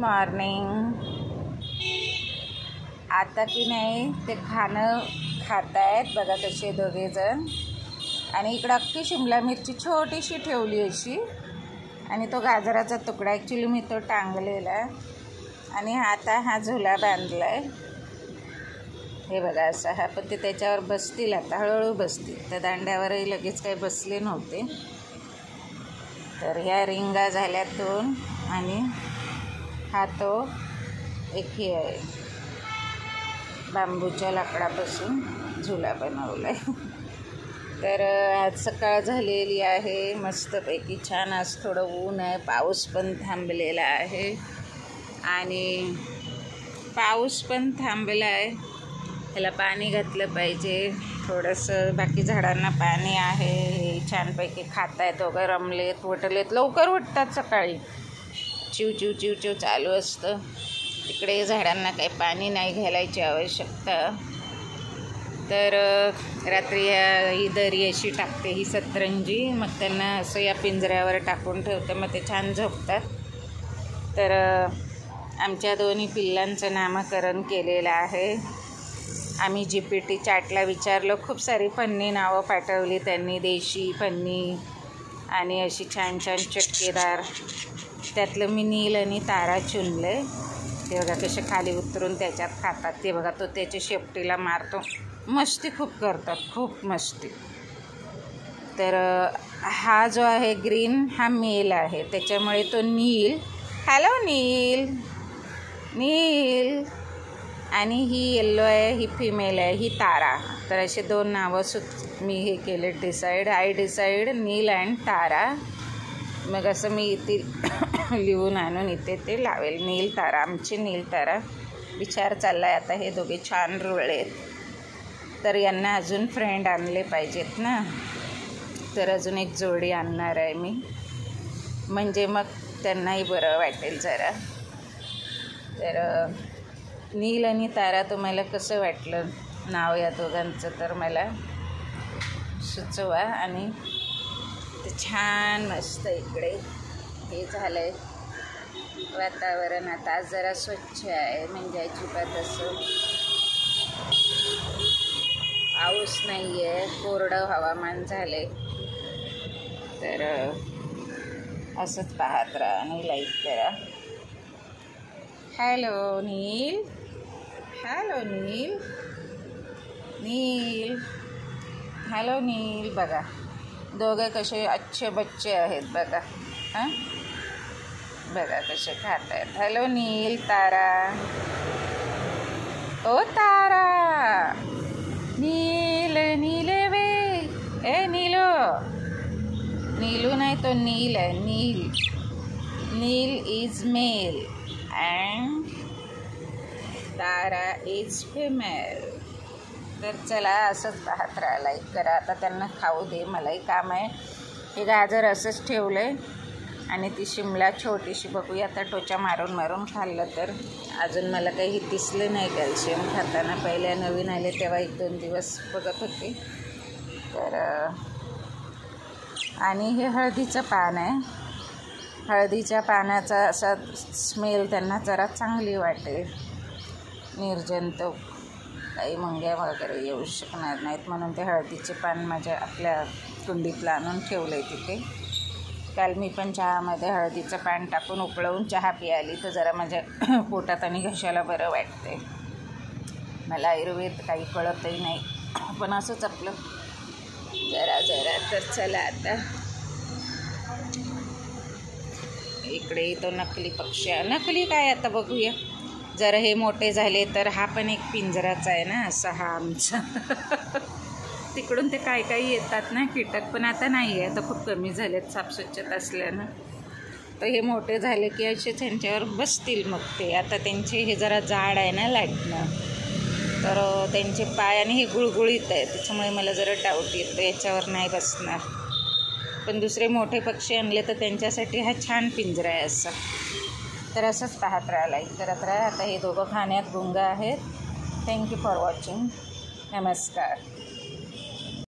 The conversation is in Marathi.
मॉर्निंग. आता की नाही ते खाणं खात आहेत बघा कसे दोघेजण. आणि इकडं अख्खी शिमला मिरची छोटीशी ठेवली अशी, आणि तो गाजराचा तुकडा ॲक्च्युली मी तो टांगलेला आणि आता हा झुला बांधला आहे. हे बघा असा हा, पण ते त्याच्यावर बसतील आता, हळूहळू बसतील. त्या दांड्यावरही लगेच काही बसले नव्हते. तर ह्या रिंगा झाल्या 2 आणि हा तो एक हे आहे, बांबूच्या लाकडापासून झुला बनवला आहे. तर आज सकाळ झालेली आहे मस्तपैकी छान. आज थोडं ऊन आहे, पाऊस पण थांबलेला आहे आणि पाऊस पण थांबला आहे. ह्याला पाणी घातलं पाहिजे थोडंसं. बाकी झाडांना पाणी आहे. हे छानपैकी खात आहेत, दोघं रमलेत, उठलेत, लवकर उठतात सकाळी. चिव चिव चिव चिव चालू असतं. इकडे झाडांना काही पाणी नाही घालायची आवश्यकता. तर रात्री ही दरी अशी टाकते, ही सतरंजी, मग त्यांना असं या पिंजऱ्यावर टाकून ठेवते, मग ते छान झोपतात. तर आमच्या दोन्ही पिल्लांचं नामकरण केलेलं आहे आम्ही. GPT चॅटला विचारलं, खूप सारी फन्नी नावं पाठवली त्यांनी, देशी, फन्नी आणि अशी छान छान चटकेदार. त्यातलं मी नील आणि तारा चुनले. ते बघा कसे खाली उतरून त्याच्यात खातात. ते बघा तो त्याच्या शेपटीला मारतो, मस्ती खूप करतात, खूप मस्ती. तर हा जो आहे ग्रीन हा मेल आहे, त्याच्यामुळे तो नील. हॅलो नील, नील. आणि ही येल्लो आहे, ही फिमेल आहे, ही तारा. तर असे 2 नावं मी हे केले decide. I decide Neel and Tara. मग असं मी इथे लिहून आणून इथे ते लावेल, नील तारा, आमची नील तारा. विचार चालला आहे आता, हे दोघे छान रुळलेत, तर यांना अजून फ्रेंड आणले पाहिजेत ना. तर अजून एक जोडी आणणार आहे मी, म्हणजे मग त्यांनाही बरं वाटेल जरा. तर नील आणि तारा तुम्हाला कसं वाटलं नाव या दोघांचं, तर मला सुचवा. आणि ते छान मस्त इकडे हे झालं आहे वातावरण. आता आज जरा स्वच्छ आहे, म्हणजे अजिबात असं पाऊस नाही आहे, कोरडं हवामान झालं आहे. तर असंच पाहत राहा आणि लाईक करा. हॅलो नील, हॅलो नील, नील, हॅलो नील. बघा दोघे कसे अच्छे बच्चे आहेत बघा. हां बघा कसे खात आहेत. हॅलो नील, तारा, ओ तारा, नील, नीले वे, ए नीलो. नीलू नाही तो नील आहे, Neel. Neel is male and Tara is female. तर चला असंच पाहत राहा, लाईक करा. आता त्यांना खाऊ दे, मलाही काम आहे. हे गाजर असंच ठेवलं आहे आणि ती शिमला छोटीशी, बघूया आता टोचा मारून मारून खाल्लं तर. अजून मला काही दिसलं नाही कॅल्शियम खाताना. पहिल्या नवीन आले तेव्हा 1-2 दिवस बघत होते. तर आणि हे हळदीचं पान आहे. हळदीच्या पानाचा असा स्मेल त्यांना जरा चांगली वाटेल. निर्जंतुक काही मुंग्या वगैरे येऊ शकणार नाहीत म्हणून ते हळदीचे पान माझ्या आपल्या कुंडीतला आणून ठेवलं आहे तिथे. काल मी पण चहामध्ये हळदीचं पान टाकून उकळवून चहा पियाली, तर जरा माझ्या पोटात आणि घशाला बरं वाटते. मला आयुर्वेद काही कळतही नाही, पण असंच आपलं जरा जरा. तर चला आता इकडे तो नकली पक्षी आहे. नकली काय आता बघूया. जरा हे मोठे झाले तर हा पण एक पिंजराचा आहे ना असा हा आमचा. तिकडून ते काय काही येतात ना कीटक, पण आता नाही आहे, आता खूप कमी झालेत साफस्वच्छता असल्यानं. तर हे मोठे झाले की असे त्यांच्यावर बसतील मग ते. आता त्यांचे हे जरा जाड आहे ना लाटणं, तर त्यांचे पाय आणि हे गुळगुळीत आहे, त्याच्यामुळे मला जरा डाऊट येतो याच्यावर नाही बसणार. पण दुसरे मोठे पक्षी आणले तर त्यांच्यासाठी हा छान पिंजरा आहे असा. तर असंच पाहत राहा, लाईक करत राहा. आता हे दोघं खाण्यात गुंग आहेत. Thank you for watching. नमस्कार.